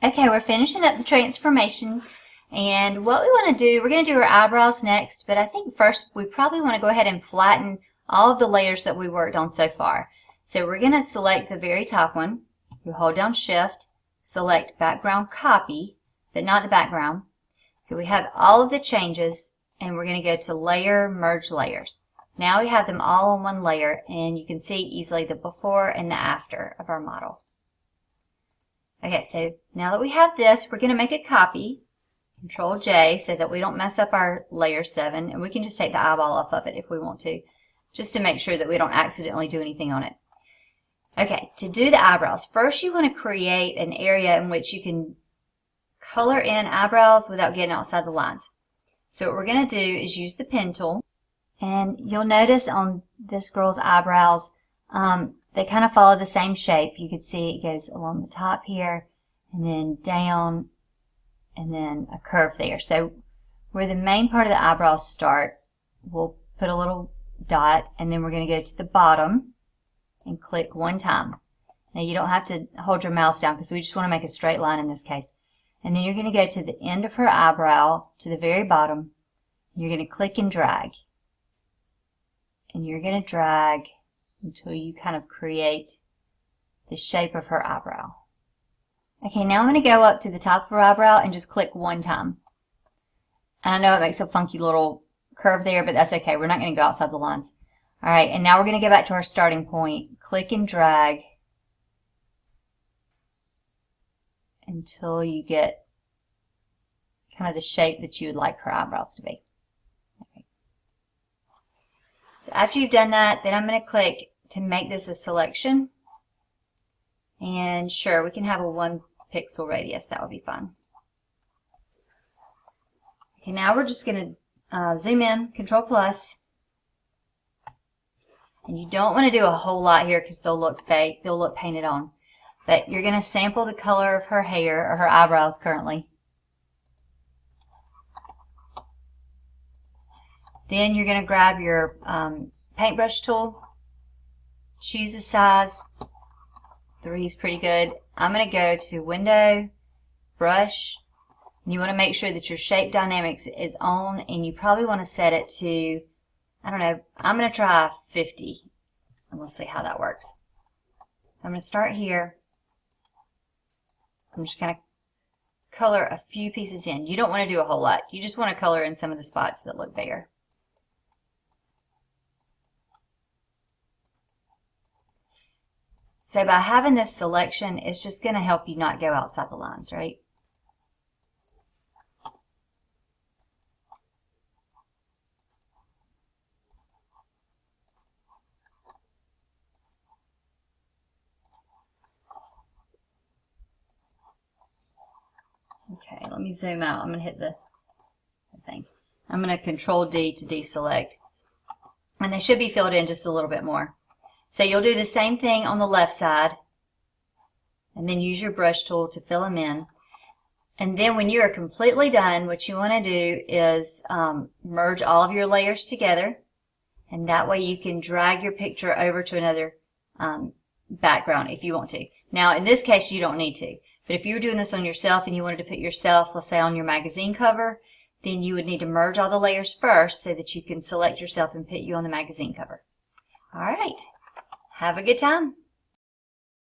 Okay, we're finishing up the transformation, and what we want to do, we're going to do our eyebrows next, but I think first we probably want to go ahead and flatten all of the layers that we worked on so far. So we're going to select the very top one. You hold down Shift, select Background Copy, but not the background. So we have all of the changes, and we're going to go to Layer, Merge Layers. Now we have them all on one layer, and you can see easily the before and the after of our model. Okay, so now that we have this, we're going to make a copy. Control J so that we don't mess up our layer 7, and we can just take the eyeball off of it if we want to, just to make sure that we don't accidentally do anything on it. Okay, to do the eyebrows, first you want to create an area in which you can color in eyebrows without getting outside the lines. So what we're going to do is use the pen tool, and you'll notice on this girl's eyebrows, they kind of follow the same shape. You can see it goes along the top here, and then down, and then a curve there. So where the main part of the eyebrows start, we'll put a little dot, and then we're going to go to the bottom and click one time. Now you don't have to hold your mouse down because we just want to make a straight line in this case. And then you're going to go to the end of her eyebrow, to the very bottom. You're going to click and drag. And you're going to drag until you kind of create the shape of her eyebrow. Okay, now I'm going to go up to the top of her eyebrow and just click one time. And I know it makes a funky little curve there, but that's okay. We're not going to go outside the lines. All right, and now we're going to go back to our starting point. Click and drag until you get kind of the shape that you would like her eyebrows to be. Okay. So after you've done that, then I'm going to click to make this a selection. And sure, we can have a 1 pixel radius. That would be fine. Okay, now we're just going to zoom in, Control plus. And you don't want to do a whole lot here because they'll look fake. They'll look painted on. But you're going to sample the color of her hair or her eyebrows currently. Then you're going to grab your paintbrush tool. Choose a size. 3 is pretty good. I'm going to go to Window, Brush. And you want to make sure that your Shape Dynamics is on, and you probably want to set it to, I don't know, I'm going to try 50. And we'll see how that works. I'm going to start here. I'm just going to color a few pieces in. You don't want to do a whole lot. You just want to color in some of the spots that look bare. So by having this selection, it's just going to help you not go outside the lines, right? Okay, let me zoom out. I'm going to hit the thing. I'm going to Control D to deselect. And they should be filled in just a little bit more. So you'll do the same thing on the left side, and then use your brush tool to fill them in. And then when you are completely done, what you want to do is merge all of your layers together, and that way you can drag your picture over to another background if you want to. Now in this case you don't need to, but if you were doing this on yourself and you wanted to put yourself, let's say, on your magazine cover, then you would need to merge all the layers first so that you can select yourself and put you on the magazine cover. All right. Have a good time.